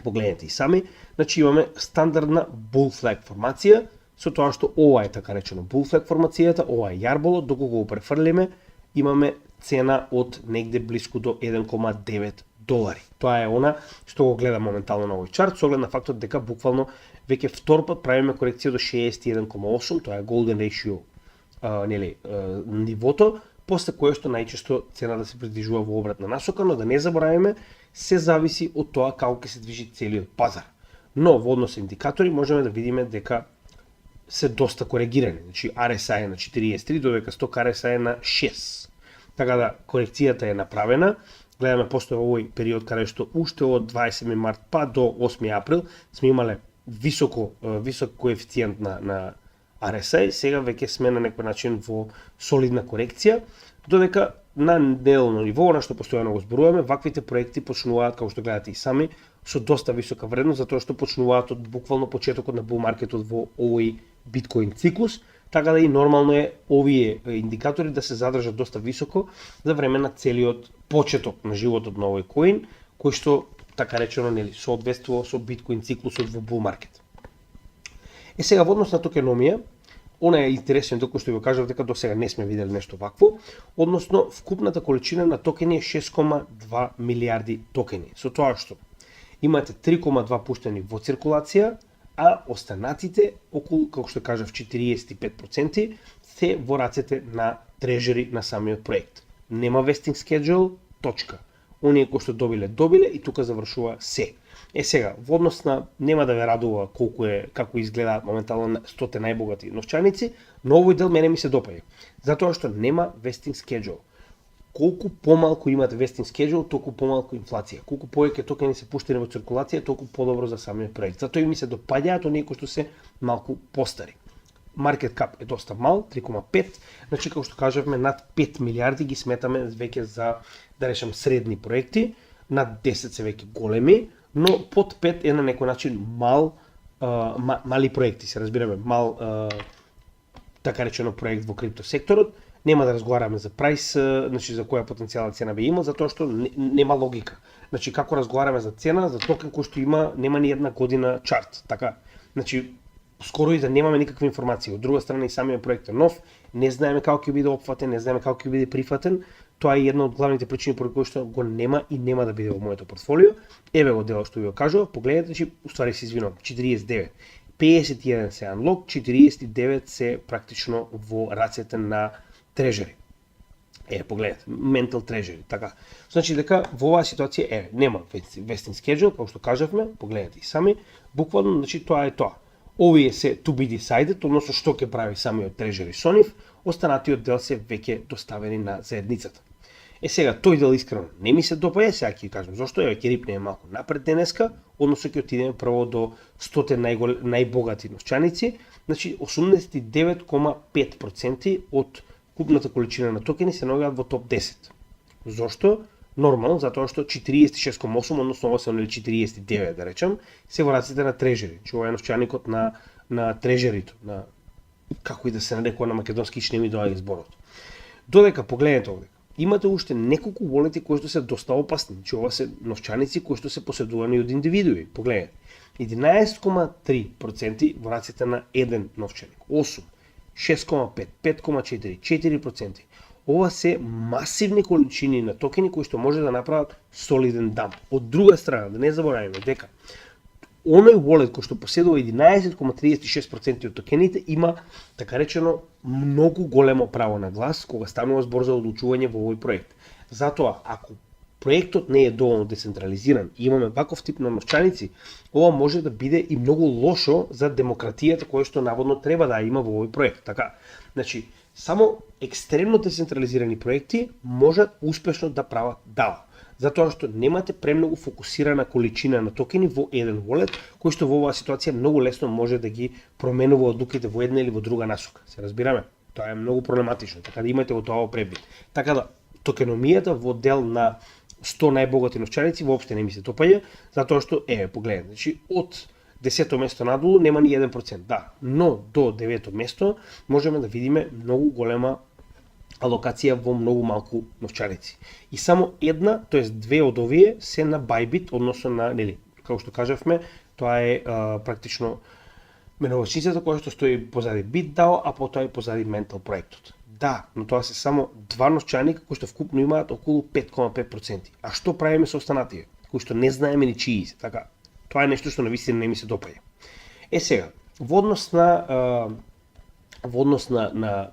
Погледнете и сами, значи имаме стандардна bull flag формација, со тоа што ова е така речено bull flag формацијата, ова е јарболот, доколку го префрлиме, имаме цена од негде блиску до 1,9 долари. Тоа е она што го гледа моментално на овој чарт, со оглед на фактот дека буквално веќе втор пат правиме корекција до 61,8, тоа е golden ratio нивото, после кое што најчесто цена да се придвижува во обратна насока, но да не забораваме, се зависи од тоа како ќе се движи целиот пазар. Но во однос индикатори можеме да видиме дека се доста коригирани. Значи RSI е на 43, додека сток RSI е на 6. Така да корекцијата е направена. Гледаме после овој период каде што уште од 27 март па до 8 април сме имале висок коефициент на RSI, сега веќе сме на некој начин во солидна корекција, додека на неделно ниво, на што постојано го зборуваме, ваквите проекти почнуваат, како што гледате и сами, со доста висока вредност, затоа што почнуваат од буквално почетокот на bull маркетот во овој биткоин циклус, така да и нормално е овие индикатори да се задржат доста високо за време на целиот почеток на животот на овој коин, кој што така речено соодветствува со биткоин циклусот во bull маркет. Сега во однос на токеномија, она е интересен доколку што ви кажав дека до сега не сме видели нешто вакво, односно вкупната количина на токени е 6,2 милиарди токени. Со тоа што имате 3,2 пуштени во циркулација, а останатите, околу, како што кажав, 45% се во рацете на трежери на самиот проект. Нема vesting schedule, точка. Оние кои што добиле и тука завршува се. Сега, во однос на, нема да ве радува како изгледаат моментално 100 најбогати новчаници, но овој дел мене ми се допаѓа. Затоа што нема vesting schedule. Колку помалку имате vesting schedule, толку помалку инфлација. Колку повеќе токени се пуштени во циркулација, толку подобро за самиот проект. Затоа и ми се допаѓаат оние кои што се малку постари. Market cap е доста мал, 3,5, значи како што кажавме над 5 милиарди ги сметаме веќе за, да речем, средни проекти, над 10 се веќе големи, но под 5 е на некој начин мали проекти, се разбираме, мал така речено проект во криптосекторот. Нема да разговараме за прайс, значи за која потенцијална цена би имал, затоа што нема логика. Значи како разговараме за цена за токен кој што нема ни една година чарт, така. Значи скоро и да немаме никаква информација. Од друга страна и самиот проект е нов, не знаеме како ќе биде опфатен, не знаеме како ќе биде прифатен. Тоа е една од главните причини поради кои што го нема и нема да биде во моето портфолио. Еве го делот што ви го кажував, погледнете, че уствари се извинувам, 49. 51 се unlock, 49 се практично во рацете на трежери. Погледнете, mental treasury, така. Значи дека во оваа ситуација нема vesting schedule, како што кажавме, погледнете и сами, буквално, значи тоа е тоа. Овие се to be decided, односно што ќе прави самиот трежери со нив, останатиот дел се веќе доставени на заедницата. Сега тој дел искрено не ми се допаѓа, сега ќе кажам зошто, ќе рипнеме малку напред денеска, односно ќе отидеме прво до 100 најбогати новчаници, значи 89,5% од купната количина на токени се наоѓаат во топ 10. Зошто? Нормално, затоа што 46,8, односно 8 или 49, да речем, се во раците на трежери. Че ова е новчаникот на трежерито, на како и да се нарекува на македонски, че не ми доаѓа зборот. Додека погледнете овде, имате уште неколку волети кои што се доста опасни, че ова се новчаници кои што се поседувани од индивидуи. Погледнете, 11,3% во раците на еден новчаник, 8, 6,5, 5,4, 4%, ова се масивни количини на токени кои што може да направат солиден дамп. Од друга страна, да не забораваме дека оној wallet кој што поседува 11,36% од токените има така речено многу големо право на глас кога станува збор за одлучување во овој проект. Затоа, ако проектот не е доволно децентрализиран и имаме ваков тип на новчаници, ова може да биде и многу лошо за демократијата која што наводно треба да има во овој проект. Така, значи, само екстремно децентрализирани проекти можат успешно да прават DAO. Затоа што немате премногу фокусирана количина на токени во еден wallet, кој што во оваа ситуација многу лесно може да ги променува одлуките во една или во друга насока. Се разбираме? Тоа е многу проблематично, така да имате во тоа предвид. Така да, токеномијата во дел на 100 најбогати новчаници воопште не ми се допаѓа, затоа што, погледнете, значи, од 10-то место надолу нема ни 1%, да, но до 9-то место можеме да видиме многу голема алокација во многу малку новчаници. И само една, тоест две од овие се на Bybit, односно на, нели, како што кажавме, тоа е практично менувачницата која што стои позади BitDAO, а потоа и позади Mental проектот. Да, но тоа се само два новчаника кои што вкупно имаат околу 5,5%. А што правиме со останатите, кои што не знаеме ни чии се, така? Тоа е нешто што навистина не ми се допаѓа. Сега, во однос на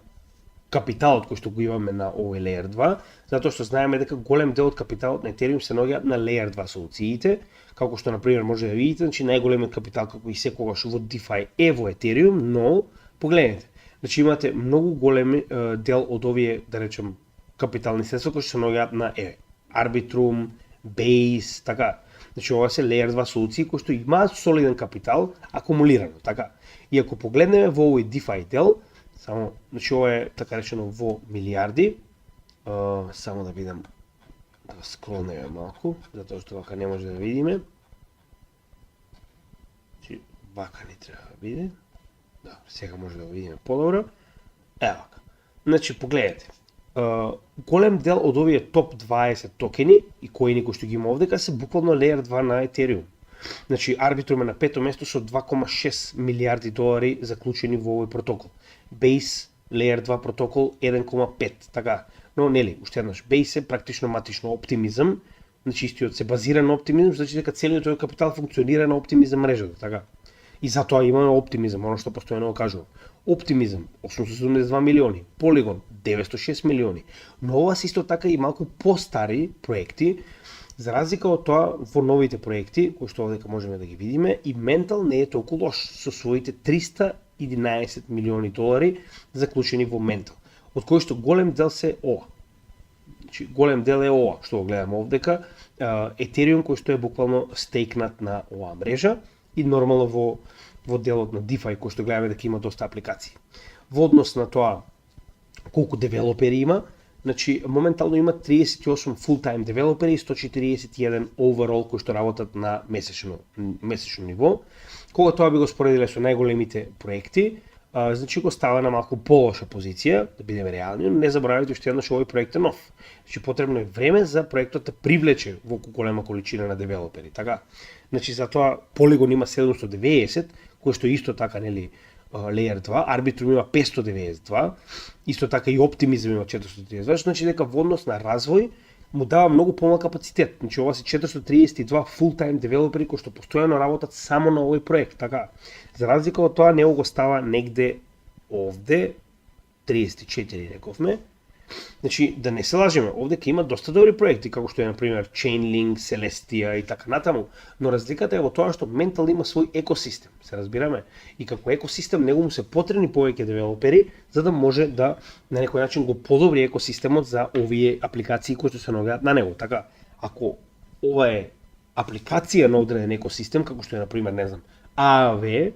капиталот кој што го имаме на овој Layer 2, затоа што знаеме дека голем дел од капиталот на Ethereum се наоѓа на Layer 2 солуциите, како што например може да видите, значи најголемиот капитал како и секогаш во DeFi е во Ethereum, но погледнете, значи имате многу голем дел од овие, да речем, капитални средства кои што се наоѓаат на Arbitrum, Base, така. Значи ова се Layer 2 солуции кои што имаат солиден капитал акумулирано, така. И ако погледнеме во овој DeFi дел, само, значи ова е така речено во милиарди, само да видам, да скролнеме малку, затоа што вака не може да видиме. Значи, вака не треба да биде. Да, сега може да го видиме подобро. Вака. Значи, погледнете. Голем дел од овие топ 20 токени и коини кои што ги има овдека се буквално Layer 2 на Ethereum. Значи, Arbitrum е на пето место со 2,6 милиарди долари заклучени во овој протокол. Base, Layer 2 протокол 1,5, така. Но нели, уште еднаш, Base е практично матично оптимизам, значи истиот се базира на оптимизам, значи дека целиот тој капитал функционира на оптимизам мрежата, така. И затоа имаме оптимизам, оно што постојано го кажувам. Оптимизам 872 милиони, Polygon 906 милиони. Но ова се исто така и малку постари проекти, за разлика од тоа во новите проекти, кои што овдека можеме да ги видиме, и Mental не е толку лош со своите 311 милиони долари заклучени во Mental, од кои што голем дел се ова. Значи, голем дел е ова, што го гледаме овдека, Ethereum кој што е буквално стейкнат на оваа мрежа и нормално во делот на DeFi кој што гледаме дека има доста апликации. Во однос на тоа колку девелопери има, значи моментално има 38 full-time девелопери и 141 overall кои што работат на месечно ниво. Кога тоа би го споредиле со најголемите проекти, значи го става на малку полоша позиција, да бидеме реални, но не заборавајте уште еднаш овој проект е нов. Значи потребно е време за проектот да привлече во голема количина на девелопери, така. Значи затоа Polygon има 790, кој што исто така нели Layer 2, Arbitrum има 592, исто така и Optimism има 432, значи дека во однос на развој му дава многу помал капацитет. Значи ова се 432 full-time девелопери кои што постојано работат само на овој проект, така. За разлика од тоа него го става негде овде 34 рековме. Значи да не се лажеме, овдека има доста добри проекти како што е на пример Chainlink, Celestia и така натаму, но разликата е во тоа што Mental има свој екосистем, се разбираме, и како екосистем него му се потребни повеќе девелопери за да може да на некој начин го подобри екосистемот за овие апликации кои што се наоѓаат на него. Така, ако ова е апликација на одреден екосистем како што е на пример, не знам, AAV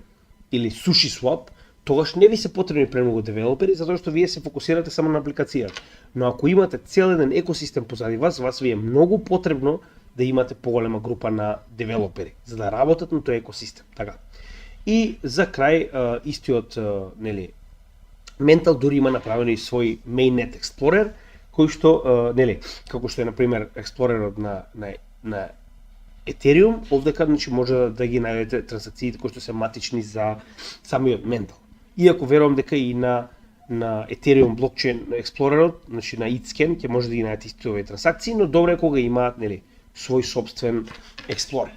или SushiSwap, тогаш не ви се потребни премногу девелопери, затоа што вие се фокусирате само на апликацијата. Но ако имате цел еден екосистем позади вас ви е многу потребно да имате поголема група на девелопери, за да работат на тој екосистем. Така. И за крај, истиот, нели, Mental дури има направено и свој Mainnet Explorer, кој што, нели, како што е, например, Explorerот на Ethereum, овдека значи може да ги најдете транзакциите кои што се матични за самиот Mental. Иако верувам дека и на на Ethereum блокчейн експлорерот, значи на Itscan, ќе може да ги најдете истите овие трансакции, но добро е кога имаат, нели, свој собствен експлорер.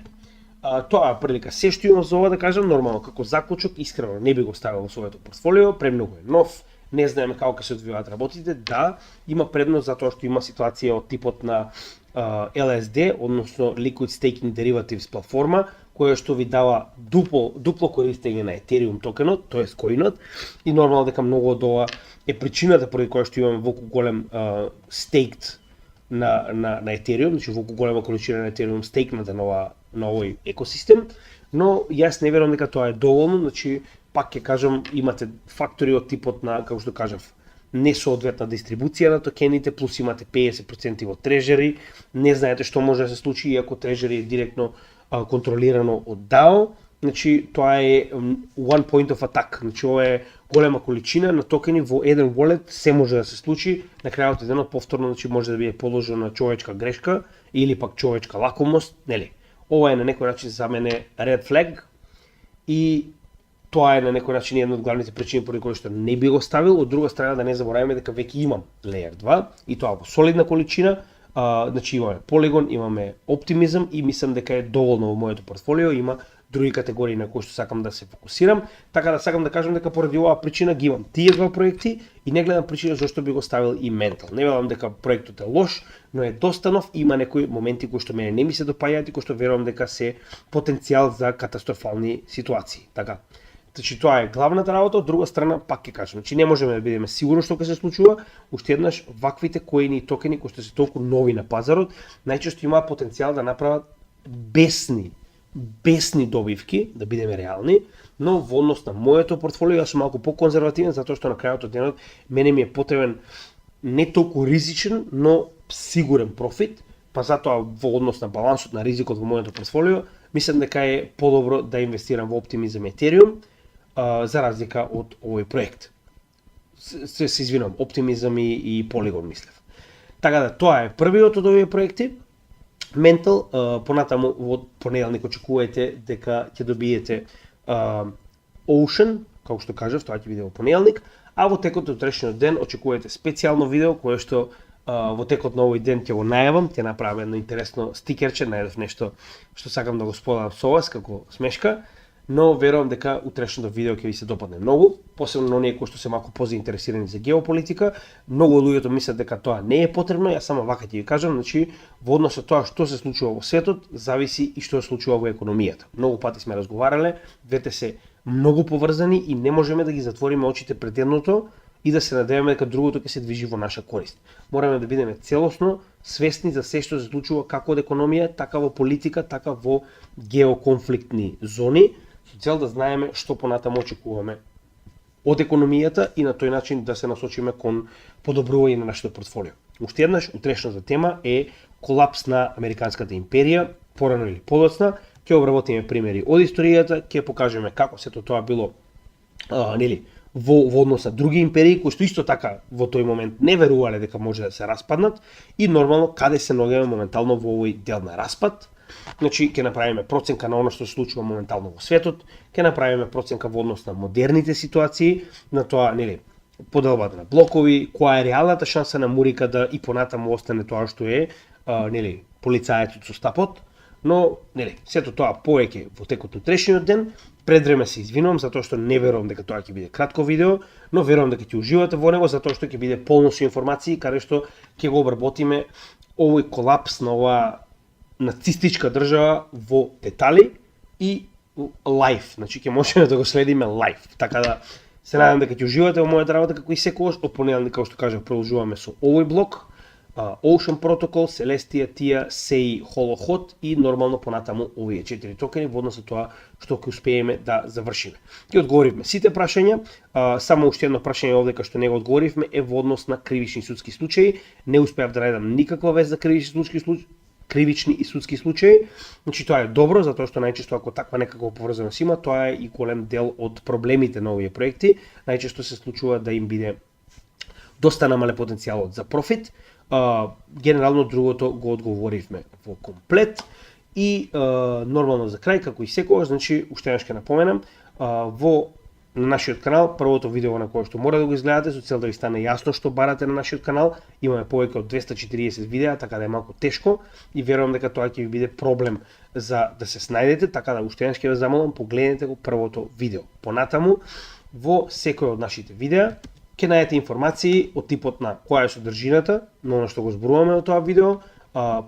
Тоа е прилика. Се што имам за ова да кажам, нормално како заклучок, искрено не би го ставил во своето портфолио, премногу е нов, не знаеме како ќе се одвиваат работите. Да, има предност затоа што има ситуација од типот на LSD, односно Liquid Staking Derivatives платформа, која што ви дава дупло користење на Ethereum токенот, тоест коинот, и нормално дека многу од ова е причината поради која што имаме волку голем стейкт на Ethereum, значи волку голема количина на Ethereum стейкната на овој екосистем, но јас не верувам дека тоа е доволно, значи пак ќе кажам, имате фактори од типот на, како што кажав, несоодветна дистрибуција на токените, плюс имате 50% во трежери, не знаете што може да се случи иако трежери е директно контролирано од DAO, значи тоа е one point of attack, значи ова е голема количина на токени во еден wallet, се може да се случи, на крајот денот повторно значи може да биде положено на човечка грешка или пак човечка лакомост, нели? Ова е на некој начин за мене red flag и тоа е на некој начин една од главните причини поради кои што не би го ставил. Од друга страна да не забораваме дека веќе имам Layer 2 и тоа во солидна количина. Значи имаме Polygon, имаме Optimism и мислам дека е доволно во моето портфолио. Има други категории на кои што сакам да се фокусирам. Така да сакам да кажам дека поради оваа причина ги имам тие два проекти и не гледам причина зашто би го ставил и Mental. Не велам дека проектот е лош, но е доста нов и има некои моменти кои што мене не ми се допаѓаат и кои што верувам дека се потенцијал за катастрофални ситуации. Така. Значи тоа е главната работа, од друга страна пак ќе кажам, значи не можеме да бидеме сигурни што ќе се случува, уште еднаш ваквите коини и токени кои што се толку нови на пазарот, најчесто имаат потенцијал да направат бесни добивки, да бидеме реални, но во однос на моето портфолио јас сум малку поконзервативен затоа што на крајот од денот мене ми е потребен не толку ризичен, но сигурен профит, па затоа во однос на балансот на ризикот во моето портфолио, мислам дека е подобро да инвестирам во Optimism Ethereum, за разлика од овој проект. Се извинувам, Optimism и Polygon мислев. Така да, тоа е првиот од овие проекти. Mental, понатаму во понеделник очекувајте дека ќе добиете Ocean, како што кажав, тоа ќе биде во понеделник, а во текот од утрешниот ден очекувајте специјално видео кое што во текот на овој ден ќе го најавам, ќе направам едно интересно стикерче, најдов нешто што сакам да го споделам со вас како смешка. Но верувам дека утрешното видео ќе ви се допадне многу, посебно на оние кои што се малку позаинтересирани за геополитика. Многу од луѓето мислат дека тоа не е потребно, јас само вака ќе ви кажам, значи во однос на тоа што се случува во светот, зависи и што се случува во економијата. Многу пати сме разговарале, двете се многу поврзани и не можеме да ги затвориме очите пред едното и да се надеваме дека другото ќе се движи во наша корист. Мораме да бидеме целосно свесни за се што се случува како од економија, така во политика, така во геоконфликтни зони, со цел да знаеме што понатаму очекуваме од економијата и на тој начин да се насочиме кон подобрување на нашето портфолио. Уште еднаш, утрешната тема е колапс на американската империја, порано или подоцна. Ќе обработиме примери од историјата, ќе покажеме како сето тоа било во однос на други империи кои што исто така во тој момент не верувале дека може да се распаднат и нормално каде се наоѓаме моментално во овој дел на распад. Значи ќе направиме проценка на она што се случува моментално во светот, ќе направиме проценка во однос на модерните ситуации, на тоа, нели, поделбата на блокови, која е реалната шанса на Мурика да и понатаму остане тоа што е, нели, полицајецот со стапот, но, нели, сето тоа повеќе во текот на утрешниот ден. Пред време се извинувам затоа што не верувам дека тоа ќе биде кратко видео, но верувам дека ќе уживате во него затоа што ќе биде полно со информации каде што ќе го обработиме овој колапс на оваа нацистичка држава во детали и лайф, значи ќе можеме да го следиме лайф. Така да се надам дека ќе уживате во мојата работа како и секогаш. Од понеделник, како што кажав, продолжуваме со овој блок, Ocean Protocol, Celestia, TIA, SEI, Holohot и нормално понатаму овие 4 токени во однос на тоа што ќе успееме да завршиме. Ќе одговоривме сите прашања, само уште едно прашање овде кај што не го одговоривме е во однос на кривични судски случаи. Не успеав да најдам никаква вест за кривични и судски случаи. Значи тоа е добро затоа што најчесто ако таква некаква поврзаност има, тоа е и голем дел од проблемите на овие проекти. Најчесто се случува да им биде доста намале потенцијалот за профит. Генерално другото го одговоривме во комплет и нормално за крај како и секогаш, значи уште еднаш ќе напоменам, во на нашиот канал, првото видео на кое што мора да го изгледате со цел да ви стане јасно што барате на нашиот канал. Имаме повеќе од 240 видеа, така да е малку тешко и верувам дека тоа ќе ви биде проблем за да се снајдете, така да уште еднаш ќе ве замолам, погледнете го првото видео. Понатаму, во секој од нашите видеа ќе најдете информации од типот на која е содржината на оно што го зборуваме во тоа видео,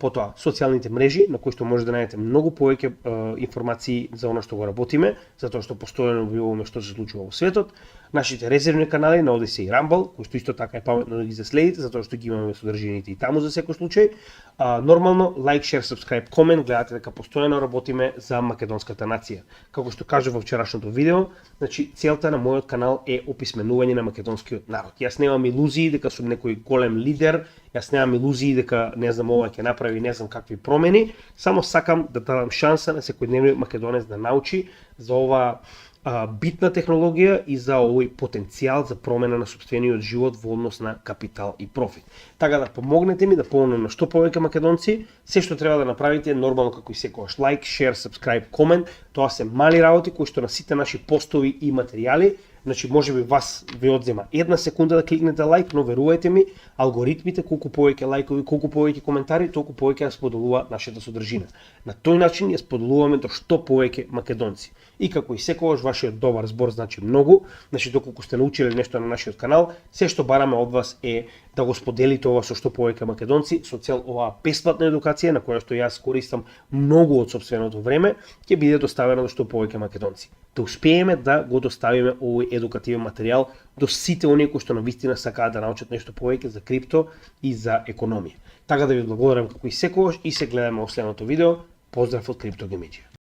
потоа социјалните мрежи на кои што може да најдете многу повеќе информации за оно што го работиме, затоа што постојано објавуваме што се случува во светот, нашите резервни канали на Odyssey и Rumble, кои што исто така е паметно да ги заследите, затоа што ги имаме содржините и таму за секој случај. Нормално, лайк, шер, subscribe, комент, гледате дека постојано работиме за македонската нација. Како што кажав во вчерашното видео, значи целта на мојот канал е описменување на македонскиот народ. Јас немам илузии дека сум некој голем лидер, јас немам илузии дека не знам ова ќе направи не знам какви промени, само сакам да дадам шанса на секојдневниот македонец да научи за ова битна технологија и за овој потенцијал за промена на сопствениот живот во однос на капитал и профит. Така да помогнете ми да помогнем на што повеќе македонци. Се што треба да направите е нормално како и секогаш лайк, шер, subscribe, комент. Тоа се мали работи кои што на сите наши постови и материјали, значи можеби вас ви одзема една секунда да кликнете лайк, но верувајте ми, алгоритмите колку повеќе лајкови, колку повеќе коментари, толку повеќе ја споделува нашата содржина. На тој начин ја споделуваме до што повеќе македонци. И како и секогаш вашиот добар збор значи многу, значи доколку сте научиле нешто на нашиот канал, се што бараме од вас е да го споделите ова со што повеќе македонци со цел оваа бесплатна едукација на која што јас користам многу од сопственото време, ќе биде доставена до што повеќе македонци. Да успееме да го доставиме овој едукативен материјал до сите оние кои што навистина сакаат да научат нешто повеќе за крипто и за економија. Така да ви благодарам како и секогаш и се гледаме во следното видео. Поздрав од Криптогемиџија.